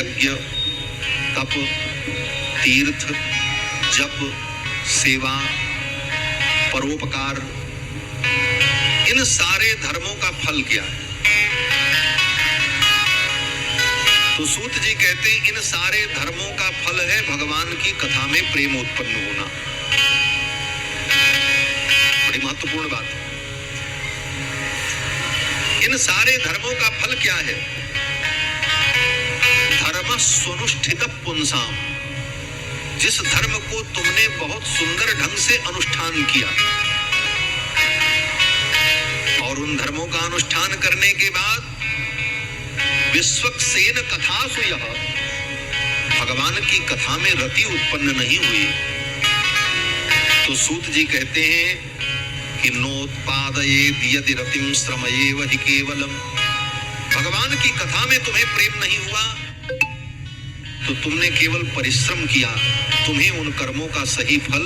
यज्ञ, तप, तीर्थ, जप, सेवा, परोपकार, इन सारे धर्मों का फल क्या है? तो सूत जी कहते हैं इन सारे धर्मों का फल है भगवान की कथा में प्रेम उत्पन्न होना। बड़ी महत्वपूर्ण बात है। इन सारे धर्मों का फल क्या है? धर्म स्वनुष्ठित पुंसाम, जिस धर्म को तुमने बहुत सुंदर ढंग से अनुष्ठान किया और उन धर्मों का अनुष्ठान करने के बाद विश्वक्सेन कथासु यः, भगवान की कथा में रति उत्पन्न नहीं हुई, तो सूत जी कहते हैं कि नोत्पादयेद यदि रतिं श्रमयेव हि केवलम, भगवान की कथा में तुम्हें प्रेम नहीं हुआ तो तुमने केवल परिश्रम किया, तुम्हें उन कर्मों का सही फल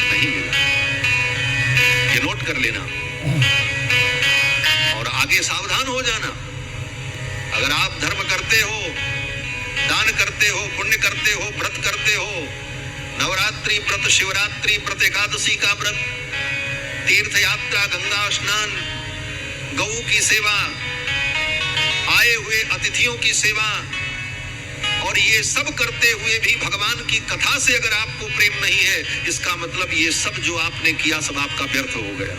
नहीं मिला। ये नोट कर लेना और आगे सावधान हो जाना। अगर आप धर्म करते हो, दान करते हो, पुण्य करते हो, व्रत करते हो, नवरात्रि व्रत, शिवरात्रि व्रत, एकादशी का व्रत, तीर्थ यात्रा, गंगा स्नान, गौ की सेवा, आए हुए अतिथियों की सेवा, और ये सब करते हुए भी भगवान की कथा से अगर आपको प्रेम नहीं है, इसका मतलब ये सब जो आपने किया सब आपका व्यर्थ हो गया,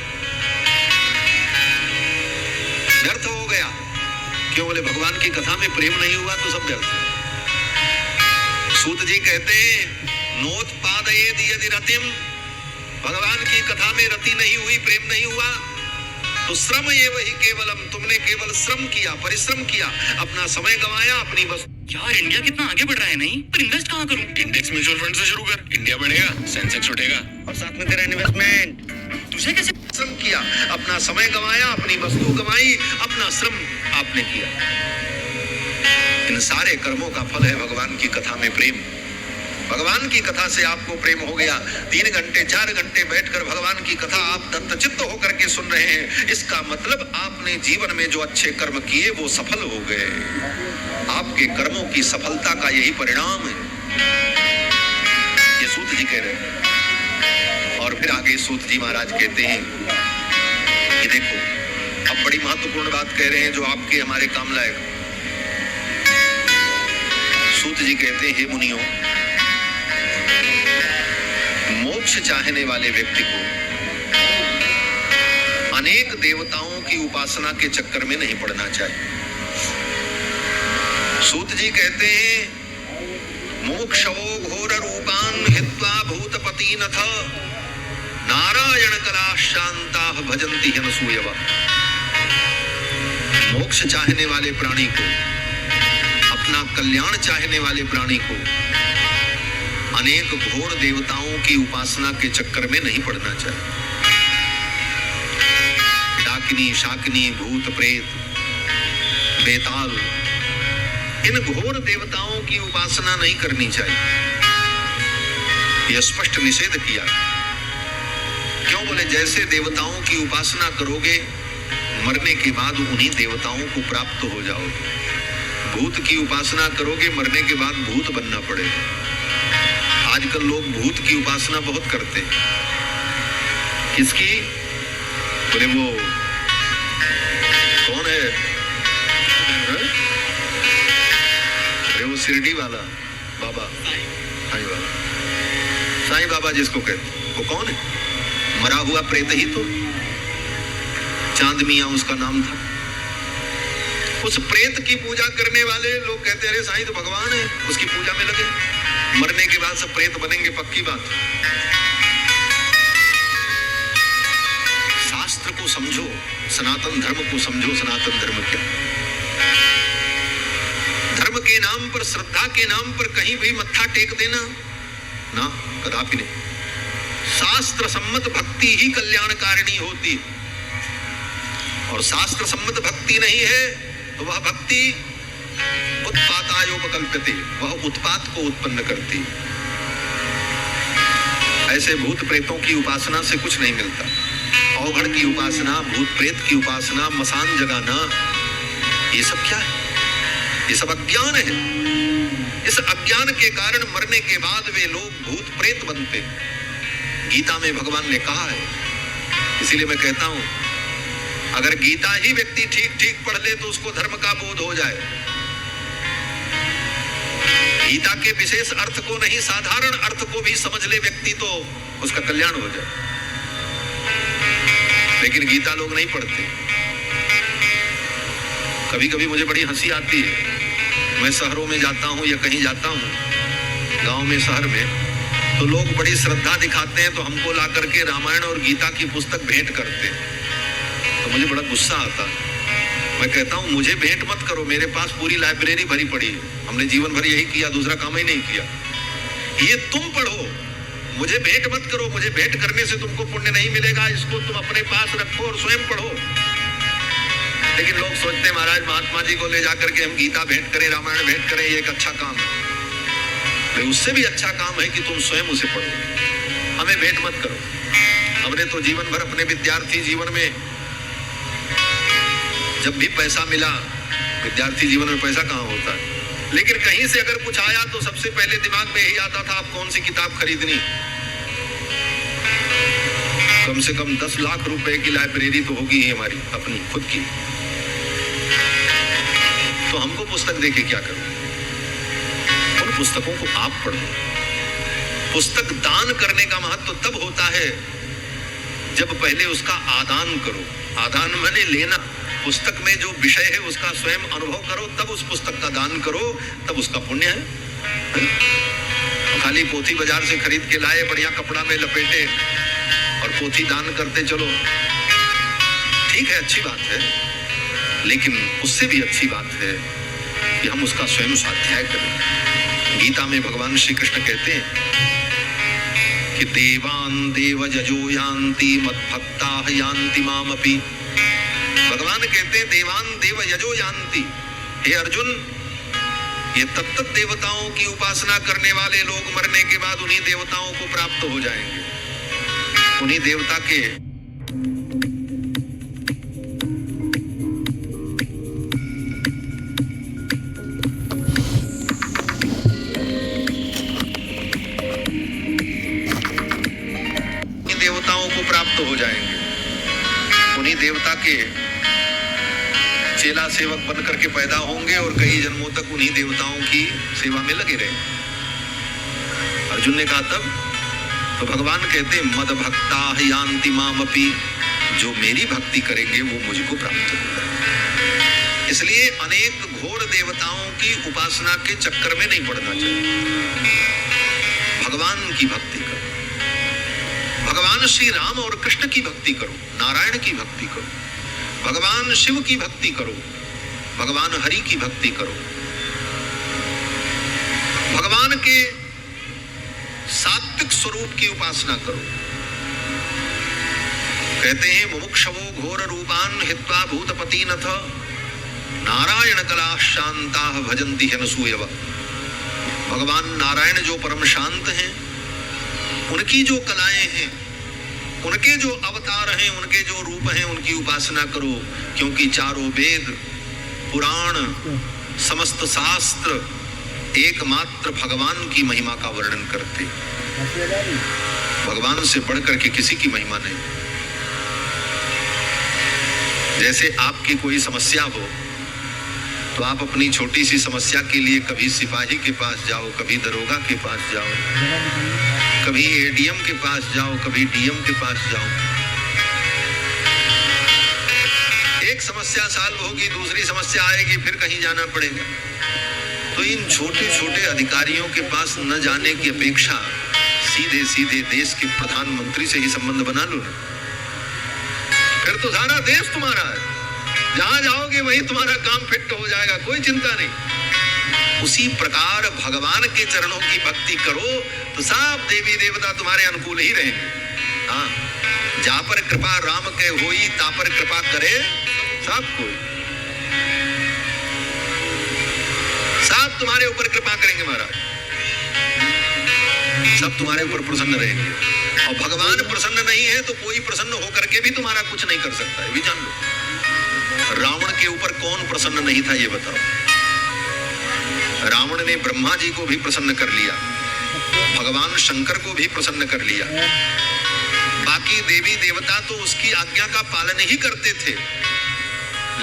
व्यर्थ हो गया। क्यों? बोले भगवान की कथा में प्रेम नहीं हुआ तो सब व्यर्थ है। सूत जी कहते हैं नोत्पादयेद यदि रतिम, भगवान की कथा में रति नहीं हुई, प्रेम नहीं हुआ, तो श्रम एव हि केवलम, तुमने केवल श्रम किया, परिश्रम किया, अपना समय गंवाया, अपनी वस्तु। यार इंडिया कितना आगे बढ़ रहा है नहीं, पर इन्वेस्ट कहाँ करूं? इंडेक्स म्यूचुअल फंड से शुरू कर, इंडिया बढ़ेगा, सेंसेक्स उठेगा और साथ में तेरा इन्वेस्टमेंट। तुझे कैसे? श्रम किया, अपना समय गंवाया, अपनी वस्तु गंवाई, अपना श्रम आपने किया। इन सारे कर्मों का फल है भगवान की कथा में प्रेम। भगवान की कथा से आपको प्रेम हो गया, 3 घंटे 4 घंटे बैठकर भगवान की कथा आप दंतचित्त होकर के सुन रहे हैं, इसका मतलब आपने जीवन में जो अच्छे कर्म किए वो सफल हो गए। आपके कर्मों की सफलता का यही परिणाम है, ये सूत जी कह रहे हैं। और फिर आगे सूत जी महाराज कहते हैं कि देखो, अब बड़ी महत्वपूर्ण बात कह रहे हैं जो आपके हमारे काम लायक। सूत जी कहते हैं, हे मुनियों, मोक्ष चाहने वाले व्यक्ति को अनेक देवताओं की उपासना के चक्कर में नहीं पड़ना चाहिए। सूत जी कहते हैं मोक्षो घोर रूपान हित्वा भूतपति नथ नारायण कला शांता भजन्ति हनसूयव। मोक्ष चाहने वाले प्राणी को, अपना कल्याण चाहने वाले प्राणी को अनेक घोर देवताओं की उपासना के चक्कर में नहीं पड़ना चाहिए। डाकिनी, शाकिनी, भूत, प्रेत, बेताल, इन घोर देवताओं की उपासना नहीं करनी चाहिए। यह स्पष्ट निषेध किया। क्यों? बोले जैसे देवताओं की उपासना करोगे, मरने के बाद उन्हीं देवताओं को प्राप्त हो जाओगे। भूत की उपासना करोगे, मरने के बाद भूत बनना पड़ेगा। आजकल लोग भूत की उपासना बहुत करते हैं। किसकी? बोले वो कौन है? अरे वो शिरडी वाला बाबा, साईं बाबा, साईं बाबा जिसको कहते, वो कौन है? मरा हुआ प्रेत ही तो, चांद मियां उसका नाम था। उस प्रेत की पूजा करने वाले लोग कहते हैं अरे साईं तो भगवान है, उसकी पूजा में लगे, मरने के बाद सब प्रेत बनेंगे, पक्की बात। शास्त्र को समझो, सनातन धर्म को समझो। सनातन धर्म क्या? धर्म के नाम पर, श्रद्धा के नाम पर कहीं भी मत्था टेक देना ना, कदापि नहीं। शास्त्र सम्मत भक्ति ही कल्याणकारिणी होती, और शास्त्र सम्मत भक्ति नहीं है तो वह भक्ति उत्पातायोपकल्प्यते, वह उत्पात को उत्पन्न करती। ऐसे भूत प्रेतों की उपासना से कुछ नहीं मिलता। औघड़ की उपासना, भूत प्रेत की उपासना, मसान जगाना, ये सब क्या है? ये सब अज्ञान है। इस अज्ञान के कारण मरने के बाद वे लोग भूत प्रेत बनते हैं। गीता में भगवान ने कहा है, इसीलिए मैं कहता हूं, अगर गीता ही व्यक्ति ठीक ठीक पढ़ ले तो उसको धर्म का बोध हो जाए। गीता के विशेष अर्थ को नहीं, साधारण अर्थ को भी समझ ले व्यक्ति तो उसका कल्याण हो जाए। लेकिन गीता लोग नहीं पढ़ते। कभी कभी मुझे बड़ी हंसी आती है, मैं शहरों में जाता हूं या कहीं जाता हूं, गांव में, शहर में, तो लोग बड़ी श्रद्धा दिखाते हैं तो हमको ला करके रामायण और गीता की पुस्तक भेंट करते हैं। तो मुझे बड़ा गुस्सा आता है। मैं कहता हूं मुझे भेंट मत करो, मेरे पास पूरी लाइब्रेरी भरी पड़ी है, हमने जीवन भर यही किया, दूसरा काम ही नहीं किया। ये तुम पढ़ो, मुझे भेंट मत करो। मुझे भेंट करने से तुमको पुण्य नहीं मिलेगा, इसको तुम अपने पास रखो और स्वयं पढ़ो। लेकिन लोग सोचते हैं महाराज महात्मा जी को ले जाकर के हम गीता भेंट करें, रामायण भेंट करें, ये एक अच्छा काम है। तो उससे भी अच्छा काम है कि तुम स्वयं उसे पढ़ो, हमें भेंट मत करो। हमने तो जीवन भर अपने विद्यार्थी जीवन में जब भी पैसा मिला, विद्यार्थी जीवन में पैसा कहाँ होता है, लेकिन कहीं से अगर कुछ आया तो सबसे पहले दिमाग में यही आता था, आप कौन सी किताब खरीदनी। कम से कम 10 लाख रुपए की लाइब्रेरी तो होगी ही हमारी अपनी खुद की। तो हमको पुस्तक देके क्या करो? उन पुस्तकों को आप पढ़ो। पुस्तक दान करने का महत्व तब होता है जब पहले उसका आदान करो। आदान माने लेना। पुस्तक में जो विषय है उसका स्वयं अनुभव करो, तब उस पुस्तक का दान करो, तब उसका पुण्य है। खाली पोथी बाजार से खरीद के लाए, बढ़िया कपड़ा में लपेटे और पोथी दान करते चलो, ठीक है, अच्छी बात है, लेकिन उससे भी अच्छी बात है कि हम उसका स्वयं स्वाध्याय करें। गीता में भगवान श्री कृष्ण कहते हैं कि देवान देव जजो यान्ति मद्भक्ता यान्ति मामपि। भगवान कहते हैं देवान देव यजो यान्ति। हे अर्जुन, ये तत्त देवताओं की उपासना करने वाले लोग मरने के बाद उन्हीं देवताओं को प्राप्त हो जाएंगे। उन्हीं देवता के देवताओं को प्राप्त हो जाएंगे। उन्हीं देवता के चेला सेवक बन करके पैदा होंगे और कई जन्मों तक उन्हीं देवताओं की सेवा में लगे रहेंगे। अर्जुन ने कहा तब, तो भगवान कहते मद भक्ता यान्ति मामपि, जो मेरी भक्ति करेंगे वो मुझको प्राप्त होगा। इसलिए अनेक घोर देवताओं की उपासना के चक्कर में नहीं पड़ना चाहिए। भगवान की भक्ति करो, भगवान श्री राम और कृष्ण की भक्ति करो, नारायण की भक्ति करो, भगवान शिव की भक्ति करो, भगवान हरि की भक्ति करो, भगवान के सात्विक स्वरूप की उपासना करो। कहते हैं मुमुक्षवो घोर रूपान हित्वा भूतपति नथ नारायण कला शांता भजन्ति हनसूयव। भगवान नारायण जो परम शांत हैं, उनकी जो कलाएं हैं, उनके जो अवतार हैं, उनके जो रूप हैं, उनकी उपासना करो। क्योंकि चारों वेद, पुराण, समस्त शास्त्र एकमात्र भगवान की महिमा का वर्णन करते। भगवान से बढ़कर के किसी की महिमा नहीं। जैसे आपकी कोई समस्या हो तो आप अपनी छोटी सी समस्या के लिए कभी सिपाही के पास जाओ, कभी दरोगा के पास जाओ, कभी एडीएम के पास जाओ, कभी डीएम के पास जाओ। एक समस्या सॉल्व होगी, दूसरी समस्या आएगी, फिर कहीं जाना पड़ेगा। तो इन छोटे छोटे अधिकारियों के पास न जाने की अपेक्षा सीधे सीधे देश के प्रधानमंत्री से ही संबंध बना लो ना, फिर तो सारा देश तुम्हारा है। जहां जाओगे वहीं तुम्हारा काम फिट हो जाएगा, कोई चिंता नहीं। उसी प्रकार भगवान के चरणों की भक्ति करो तो सब देवी देवता तुम्हारे अनुकूल ही रहेंगे। हाँ, जा पर कृपा राम के होई, ता पर कृपा करे सब कोई। सब तुम्हारे ऊपर कृपा करेंगे महाराज, सब तुम्हारे ऊपर प्रसन्न रहेंगे। और भगवान प्रसन्न नहीं है तो कोई प्रसन्न होकर के भी तुम्हारा कुछ नहीं कर सकता है, भी जान लो। रावण के ऊपर कौन प्रसन्न नहीं था ये बताओ? रावण ने ब्रह्मा जी को भी प्रसन्न कर लिया, भगवान शंकर को भी प्रसन्न कर लिया। बाकी देवी देवता तो उसकी आज्ञा का पालन ही करते थे,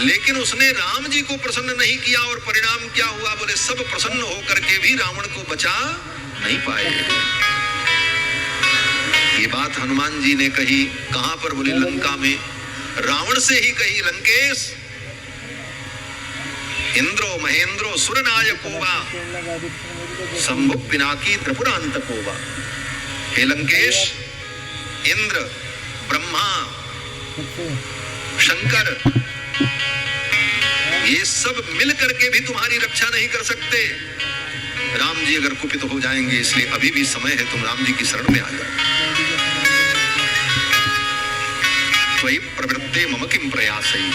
लेकिन उसने राम जी को प्रसन्न नहीं किया। और परिणाम क्या हुआ? बोले सब प्रसन्न होकर के भी रावण को बचा नहीं पाए। ये बात हनुमान जी ने कही कहां पर? बोले लंका में। रावण से ही कही, लंकेश इंद्रो महेंद्रो सुरनायको वा शंभु पिनाकी त्रिपुरांतको वा। हे लंकेश, इंद्र, ब्रह्मा, शंकर, ये सब मिल करके भी तुम्हारी रक्षा नहीं कर सकते। राम जी अगर कुपित हो जाएंगे, इसलिए अभी भी समय है, तुम राम जी की शरण में आ जाओ। त्वयि प्रवृत्ते मम किम प्रयासई।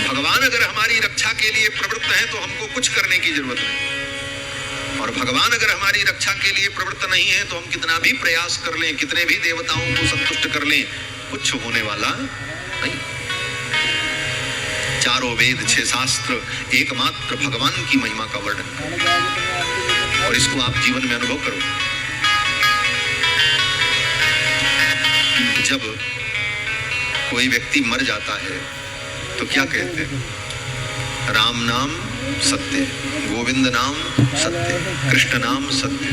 भगवान अगर हमारी रक्षा के लिए प्रवृत्त हैं तो हमको कुछ करने की जरूरत नहीं, और भगवान अगर हमारी रक्षा के लिए प्रवृत्त नहीं है तो हम कितना भी प्रयास कर लें, कितने भी देवताओं को संतुष्ट कर लें, कुछ होने वाला नहीं। चारों वेद, 6 शास्त्र एकमात्र भगवान की महिमा का वर्णन कर, और इसको आप जीवन में अनुभव करो। जब कोई व्यक्ति मर जाता है तो क्या कहते हैं? राम नाम सत्य, गोविंद नाम सत्य, कृष्ण नाम सत्य।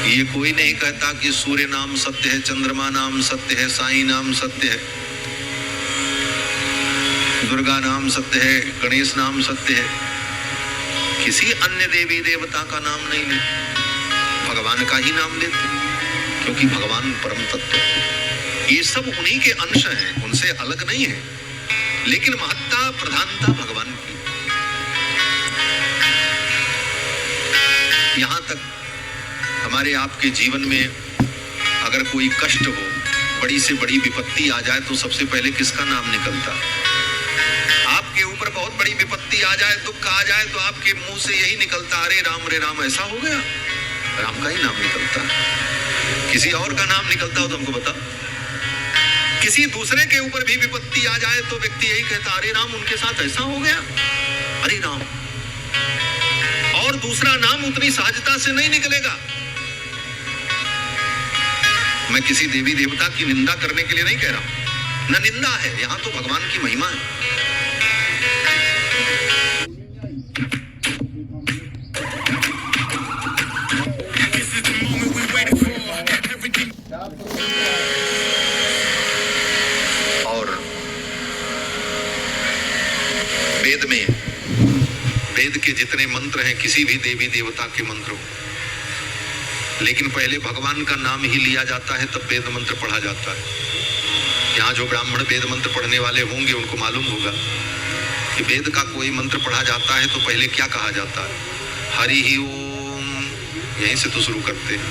ये कोई नहीं कहता कि सूर्य नाम सत्य है, चंद्रमा नाम सत्य है, साईं नाम सत्य है, दुर्गा नाम सत्य है, गणेश नाम सत्य है। किसी अन्य देवी देवता का नाम नहीं लेते, भगवान का ही नाम लेते, क्योंकि भगवान परम तत्व है। ये सब उन्हीं के अंश हैं, उनसे अलग नहीं है, लेकिन महत्ता प्रधानता भगवान की। यहां तक हमारे आपके जीवन में अगर कोई कष्ट हो, बड़ी से बड़ी विपत्ति आ जाए, तो सबसे पहले किसका नाम निकलता? आपके ऊपर बहुत बड़ी विपत्ति आ जाए, दुख आ जाए, तो आपके मुंह से यही निकलता, अरे राम ऐसा हो गया। राम का ही नाम निकलता। किसी और का नाम निकलता हो तो हमको बताओ। किसी दूसरे के ऊपर भी विपत्ति आ जाए तो व्यक्ति यही कहता, अरे राम उनके साथ ऐसा हो गया, अरे राम। और दूसरा नाम उतनी सहजता से नहीं निकलेगा। मैं किसी देवी देवता की निंदा करने के लिए नहीं कह रहा हूं, न निंदा है, यहां तो भगवान की महिमा है। वेद में, वेद के जितने मंत्र हैं, किसी भी देवी देवता के मंत्र हो, लेकिन पहले भगवान का नाम ही लिया जाता है, तब वेद मंत्र पढ़ा जाता है। यहाँ जो ब्राह्मण वेद मंत्र पढ़ने वाले होंगे उनको मालूम होगा कि वेद का कोई मंत्र पढ़ा जाता है तो पहले क्या कहा जाता है? हरि ही ओम, यहीं से तो शुरू करते हैं।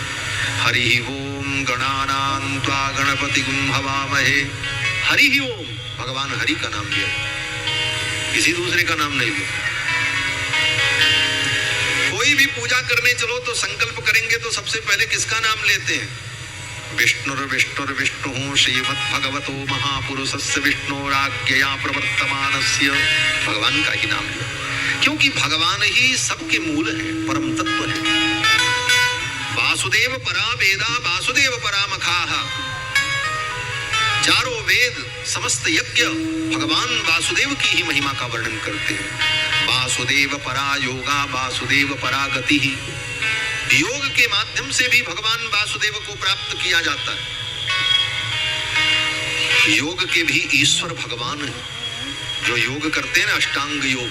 हरि ही ओम गणानां त्वा गणपतिगुं हवामहे। हरि ही ओम, भगवान हरि का नाम लिया, किसी दूसरे का नाम नहीं लिया। कोई भी पूजा करने चलो तो संकल्प करेंगे तो सबसे पहले किसका नाम लेते हैं? विष्णुर्विष्णुर्विष्णुः श्रीमद्भगवतो महापुरुषस्य विष्णोराज्ञया प्रवर्तमानस्य। भगवान का ही नाम लिया, क्योंकि भगवान ही सबके मूल है, परम तत्व है। वासुदेव परा वेदा वासुदेव परा मखाः। चारों वेद, समस्त यज्ञ भगवान वासुदेव की ही महिमा का वर्णन करते हैं। वासुदेव परा योगा वासुदेव परा गति। योग के माध्यम से भी भगवान वासुदेव को प्राप्त किया जाता है। योग के भी ईश्वर भगवान है। जो योग करते हैं ना, अष्टांग योग,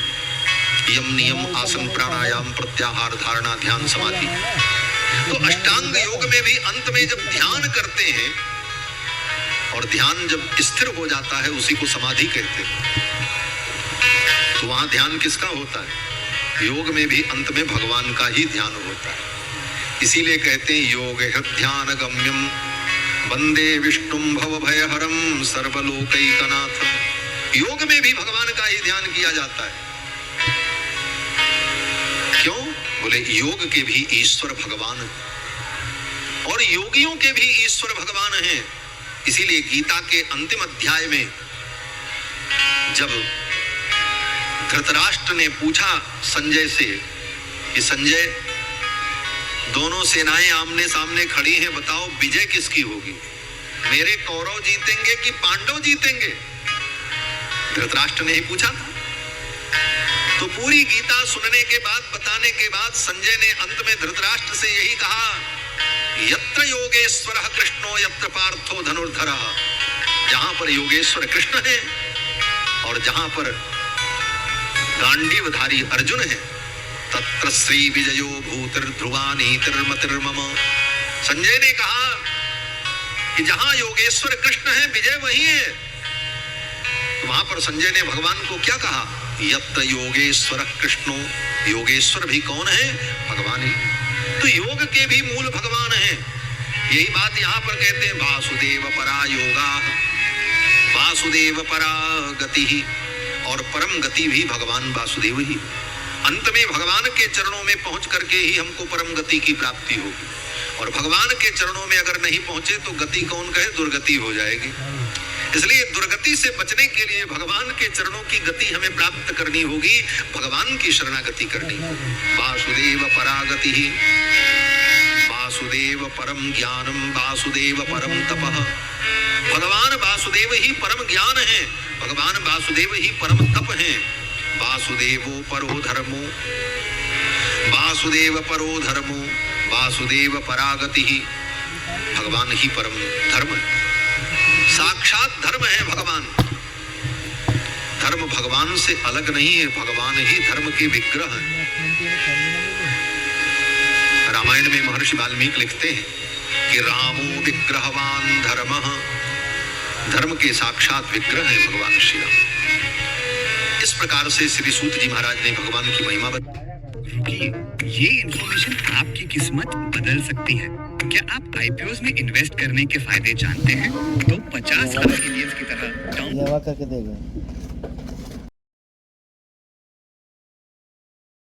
यम नियम आसन प्राणायाम प्रत्याहार धारणा ध्यान समाधि, तो अष्टांग योग में भी अंत में जब ध्यान करते हैं, और ध्यान जब स्थिर हो जाता है उसी को समाधि कहते हैं। तो वहां ध्यान किसका होता है? योग में भी अंत में भगवान का ही ध्यान होता है। इसीलिए कहते हैं योग ध्यान गम्यम वंदे विष्णुम भवभयहरम सर्वलोकैकनाथम। योग में भी भगवान का ही ध्यान किया जाता है। क्यों? बोले योग के भी ईश्वर भगवान है, और योगियों के भी ईश्वर भगवान हैं। इसीलिए गीता के अंतिम अध्याय में जब धृतराष्ट्र ने पूछा संजय से कि संजय, दोनों सेनाएं आमने सामने खड़ी हैं, बताओ विजय किसकी होगी? मेरे कौरव जीतेंगे कि पांडव जीतेंगे? धृतराष्ट्र ने ही पूछा था। तो पूरी गीता सुनने के बाद, बताने के बाद संजय ने अंत में धृतराष्ट्र से यही कहा, यत्र योगेश्वरः कृष्णो यत्र पार्थो धनुर्धरः। जहां पर योगेश्वर कृष्ण है और जहां पर गांडीवधारी अर्जुन है, तत्र श्री विजयो भूतिर्ध्रुवानीतिर्मतिर्मम। संजय ने कहा कि जहां योगेश्वर कृष्ण है, विजय वही है। तो वहां पर संजय ने भगवान को क्या कहा? यत्र योगेश्वर कृष्णो, योगेश्वर भी कौन है? भगवान ही। तो योग के भी मूल भगवान है। यही बात यहाँ पर कहते हैं, वासुदेव परा योगा, वासुदेव परा गति, और परम गति भी भगवान वासुदेव ही। अंत में भगवान के चरणों में पहुंच करके ही हमको परम गति की प्राप्ति होगी, और भगवान के चरणों में अगर नहीं पहुंचे तो गति कौन कहे, दुर्गति हो जाएगी। इसलिए दुर्गति से बचने के लिए भगवान के चरणों की गति हमें प्राप्त करनी होगी, भगवान की शरणागति करनी होगी। वासुदेव परागति ही, वासुदेव परम ज्ञानम, वासुदेव परम तपः। भगवान वासुदेव ही परम ज्ञान है, भगवान वासुदेव ही परम तप है। वासुदेवो परो धर्मो, वासुदेव परो धर्मो, वासुदेव परागति ही। भगवान ही परम धर्म है, साक्षात धर्म है भगवान। धर्म भगवान से अलग नहीं है, भगवान ही धर्म के विग्रह है। रामायण में महर्षि वाल्मीकि लिखते हैं कि रामो विग्रहवान धर्मः, धर्म के साक्षात विग्रह है भगवान श्री राम। इस प्रकार से श्री सूत जी महाराज ने भगवान की महिमा बताई। ये इन्फॉर्मेशन आपकी किस्मत बदल सकती है। क्या आप आईपीओ में इन्वेस्ट करने के फायदे जानते हैं? तो 50 लाख इंडियंस की तरह ये करके देगा।